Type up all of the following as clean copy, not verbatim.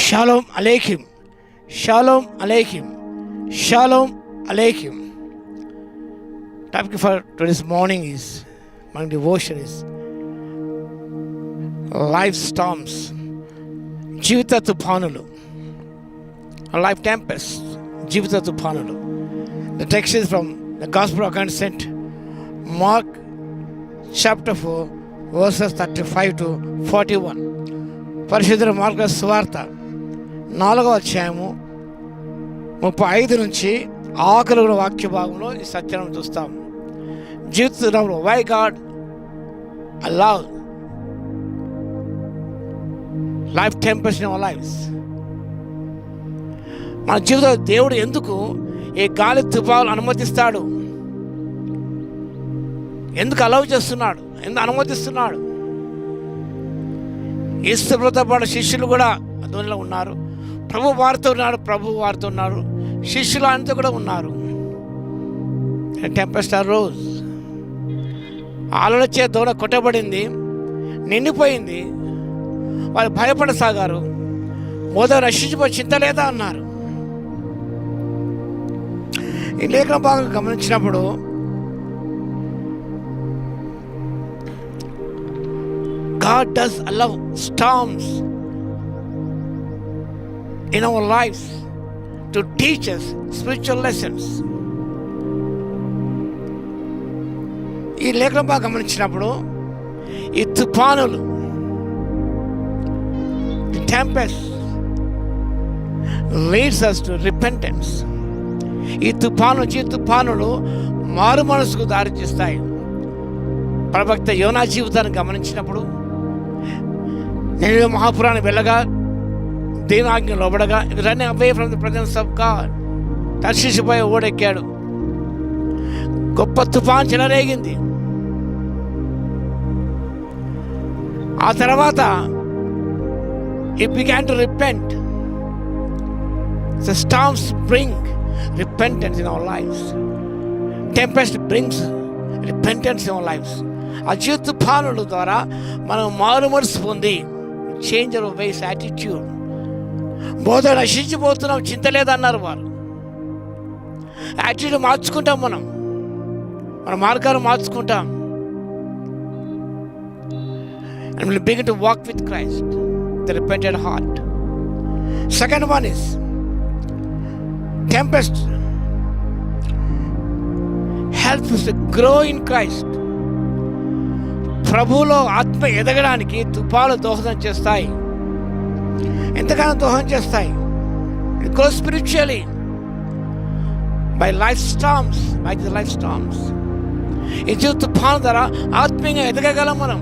Shalom Aleichem. Shalom Aleichem. Shalom Aleichem. Topic for today's morning devotion is life storms. Jivita Tupanulu. A life tempest. Jivita Tupanulu. The text is from the Gospel according to St. Mark chapter 4 verses 35 to 41. పరిశుద్ధ mark సువార్త 4వ అధ్యాయము 35 నుంచి ఆఖరి వాక్య భాగంలో ఈ సత్యాన్ని చూస్తాం. జీవితంలో why God allow life tempers in our lives. మన జీవితంలో దేవుడు ఎందుకు ఈ గాలి తుఫాను అనుమతిస్తాడు, ఎందుకు అలౌ చేస్తున్నాడు, ఎందుకు అనుమతిస్తున్నాడు? యేసుతో పాటు శిష్యులు కూడా అదోనిలో ఉన్నారు. ప్రభు వారితో ఉన్నారు, శిష్యులు ఆయనతో కూడా ఉన్నారు. టెంపెస్ట్ రోజ్ ఆలోచన దోణ కొట్టబడింది, నిండిపోయింది. వాళ్ళు భయపడసాగారు. మోద రక్షించిపోయి చింత లేదా అన్నారు. ఈ లేఖన భాగం గమనించినప్పుడు God does allow storms in our lives to teach us spiritual lessons. ఈ లేఖనం బాగా గమనించినప్పుడు ఈ తుఫానులు, the tempest leads us to repentance. ఈ తుఫానులు మారు మనసుకు దారి చేస్తాయి. ప్రవక్త యోనా జీవితాన్ని గమనించినప్పుడు నేను మహాపురాన్ని వెళ్ళగా దేవుని ఆజ్ఞ లోబడగా running away from the presence of God. తర్షీషుపై ఓడెక్కాడు. గొప్ప తుఫాన్ చెలరేగింది. ఆ తర్వాత he began to repent. The storms bring repentance in our lives. Tempest brings repentance in our lives. ఆ జీవిత తుఫానుల ద్వారా మనం మారుమనసు పొంది చేంజ్ అవర్ వేస్ యాటిట్యూడ్. బోధ నశించిపోతున్నాం, చింత లేదన్నారు వారు. యాటిట్యూడ్ మార్చుకుంటాం, మన మార్గాలు మార్చుకుంటాం. And we'll begin to walk with Christ, the repentant heart. Second one is tempest helps us to grow in Christ. ప్రభువులో ఆత్మ ఎదగడానికి తుఫాలు దోహదం చేస్తాయి. ఎంతగానో దోహదం చేస్తాయి. It grows spiritually by life storms, like the life storms. ఈ జీవిత తుఫాను ద్వారా ఆత్మీయంగా ఎదగగలం మనం.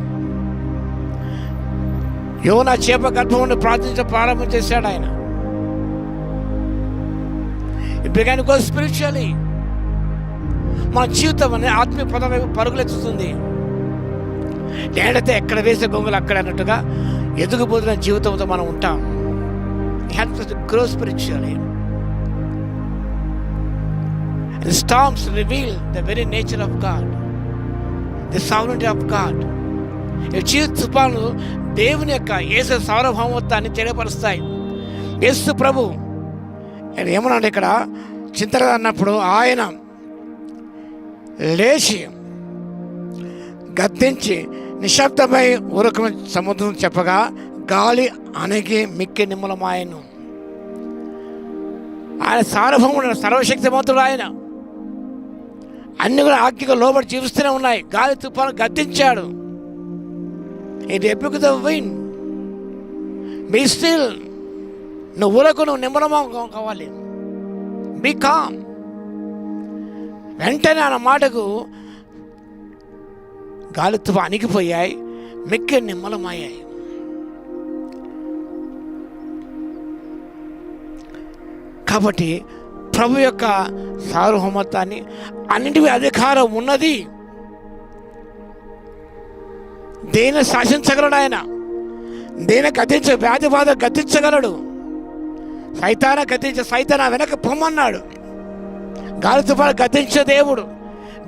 యోనా చేప గర్భం నుండి ప్రార్థించడం ప్రారంభం చేశాడు ఆయన. It began to go spiritually. మన జీవితం అనే ఆత్మీయ పదం వైపు పరుగులెత్తుతుంది. నేనైతే ఎక్కడ వేసే గొంగులు అక్కడ అన్నట్టుగా ఎదుగుపోతున్న జీవితంతో మనం ఉంటాం. Helps us to grow spiritually. And storms reveal the very nature of God, the sovereignty of God. ఈ జీవిత తుఫాను దేవుని యొక్క యేసు సార్వభౌమత్వాన్ని తెలియపరుస్తాయి. యేసు ప్రభు ఏమన్నాడు ఇక్కడ చింతలు అన్నప్పుడు, ఆయన లేచి గద్దించి నిశ్శబ్దమై ఊరకం సముద్రం చెప్పగా గాలి అణిగి మిక్కి నిమ్మలమాయను. ఆయన సార్వభౌముడు, సర్వశక్తిమంతుడు. ఆయన అన్ని కూడా ఆజ్ఞగా లోబడి జీవిస్తూనే ఉన్నాయి. గాలి తుఫాను గద్దించాడు. It rebuked the wind. Be still. నువ్వు ఊరకు నువ్వు నిమ్మలమా కావాలి. Be calm. వెంటనే ఆ మాటకు గాలి తుఫాను అణిగిపోయాయి, మిక్కి నిమ్మలమయ్యాయి. కాబట్టి ప్రభు యొక్క సార్వభౌమత్వాన్ని, అన్నింటిపై అధికారం ఉన్నది. దేని శాసించగలడు ఆయన, దేని వ్యాధి బాధ గద్దించగలడు. సైతాన వెనక పొమ్మన్నాడు. గాలి తుఫాను గద్దించే దేవుడు,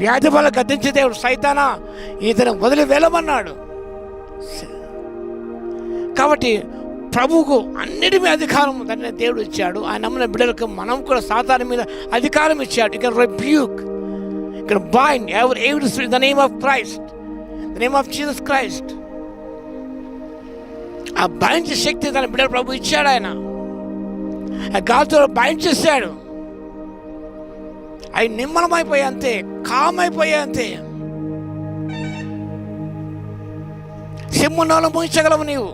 వ్యాధి బాధ గద్దించే దేవుడు. సైతానా ఇతను వదిలి వెళ్ళమన్నాడు. కాబట్టి ప్రభువుకు అన్నిటి మీద అధికారం దాన్ని దేవుడు ఇచ్చాడు. ఆయన నమ్మిన బిడ్డలకు మనం కూడా సాతాను మీద అధికారం ఇచ్చాడు. You can rebuke, you can bind ఎవరి evil spirit in the name of Christ, the name of Jesus Christ. ఆ బైండ్ శక్తి తన బిడ్డలు ప్రభు ఇచ్చాడు. ఆయన గాలితో బైండ్ చేశాడు. అవి నిమ్మలమైపోయాయి అంతే, కామైపోయాయి అంతే. సింహంలో ముగించగలవు నీవు.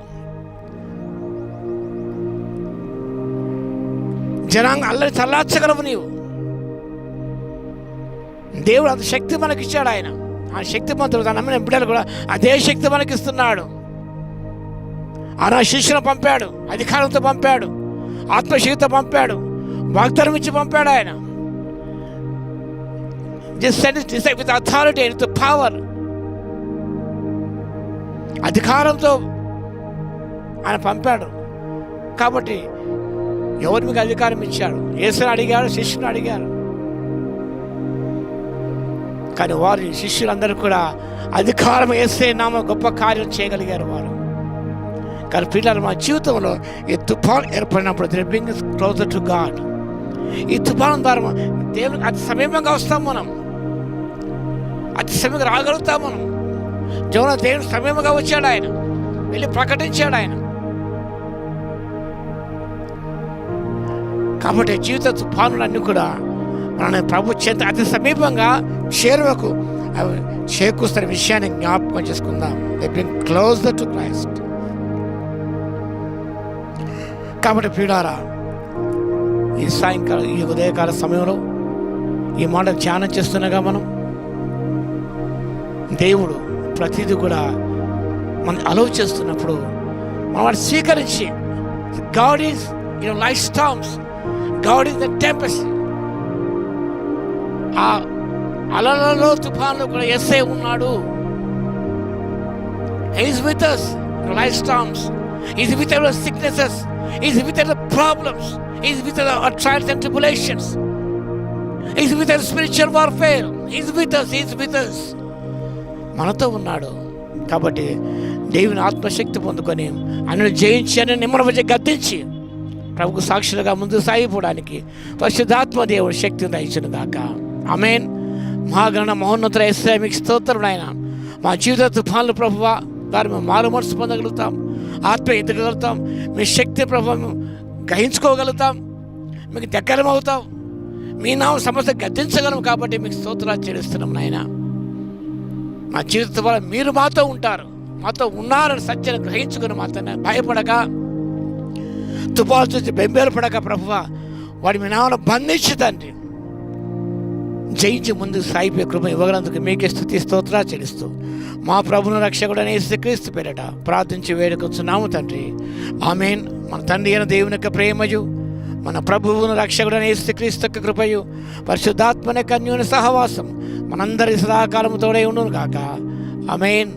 జనాంగ అల్లరి చల్లార్చగలవు నీవు. దేవుడు అంత శక్తి మనకి ఇచ్చాడు. ఆయన ఆ శక్తిమంతుడు తన నమ్మిన బిడ్డలు కూడా అదే శక్తి మనకి ఇస్తున్నాడు. ఆయన శిష్యులను పంపాడు, అధికారంతో పంపాడు, ఆత్మశక్తితో పంపాడు, వాగ్దానం ఇచ్చి పంపాడు. ఆయన విత్ అథారిటీ విత్ పవర్, అధికారంతో ఆయన పంపాడు. కాబట్టి ఎవరు మీకు అధికారం ఇచ్చాడు? యేసుని అడిగాడు, శిష్యుని అడిగారు. కానీ వారి శిష్యులందరూ కూడా అధికారం యేసే నామ గొప్ప కార్యం చేయగలిగారు వారు. కానీ పిల్లలు మా జీవితంలో ఈ తుఫాన్ ఏర్పడినప్పుడు they bring us closer to God. ఈ తుఫాను ద్వారా దేవునికి అతి సమీపంగా వస్తాం. మనం అతి సమీపంగా రాగలుగుతాం. మనం దేవుడు సమీపంగా వచ్చాడు. ఆయన వెళ్ళి ప్రకటించాడు. ఆయన కాబట్టి జీవిత తుఫానులన్నీ కూడా మన ప్రభు చెంత అతి సమీపంగా చేరువకు అవి చేకూస్తున్న విషయాన్ని జ్ఞాపకం చేసుకుందాం. They bring closer to Christ. కాబట్టి ప్రియులారా, ఈ సాయంకాలం ఈ ఉదయకాల సమయంలో ఈ మాట ధ్యానం చేస్తున్నాగా మనం దేవుడు ప్రతిదీ కూడా మనం అలౌ చేస్తున్నప్పుడు మనం వాటిని స్వీకరించి God is in life storms, God is the tempest. ఆ అలలలో తుఫాన్లో కూడా యేసే ఉన్నాడు. He is with us in life storms. He is with our sicknesses. He is with our problems. He is with our trials and tribulations. He is with our spiritual warfare. He is with us. He is with us. మనతో ఉన్నాడు. కాబట్టి దేవుని ఆత్మశక్తి పొందుకొని ఆయన జయించి అని నిమ్మరవజ గద్దించి ప్రభుకు సాక్షులుగా ముందుకు సాగిపోవడానికి పరిశుద్ధాత్మ దేవుడు శక్తిని దయచును గాక. ఆమేన్. మహాగణ మహోన్నతుల యేసయ్య మీకు స్తోత్రం నాయన. మా జీవిత తుఫాన్లు ప్రభువా వారు మేము మారు మనసు పొందగలుగుతాం, ఆత్మ ఎదగలుగుతాం, మీ శక్తి ప్రభావం మేము గ్రహించుకోగలుగుతాం, మీకు దగ్గరమవుతాం, మీ నామం సమస్య గద్దించగలం. కాబట్టి మీకు స్తోత్రాలు చెల్లిస్తున్నాం నాయన. మా జీవిత వల్ల మీరు మాతో ఉంటారు, మాతో ఉన్నారని సత్యాన్ని గ్రహించుకుని మాతో భయపడక, తుఫాను చూసి బెంబేలు పడక ప్రభువా వాడి మీ నామను బంధించి తండ్రి జయించి ముందుకు సాగిపోయే కృప ఇవ్వగలందుకు మీకే స్తుతి స్తోత్రాలు చెల్లిస్తూ మా ప్రభువును రక్షకుడైన యేసుక్రీస్తు పేరిట ప్రార్థించి వేడుకొచ్చున్నాము తండ్రి. ఆమేన్. మన తండ్రి అయిన దేవుని యొక్క ప్రేమయు, మన ప్రభువును రక్షకుడైన యేసుక్రీస్తు యొక్క కృపయు, పరిశుద్ధాత్మ యొక్క అన్యోన్య సహవాసం మనందరి సదాకాలము తోడై ఉండును గాక. ఆమేన్.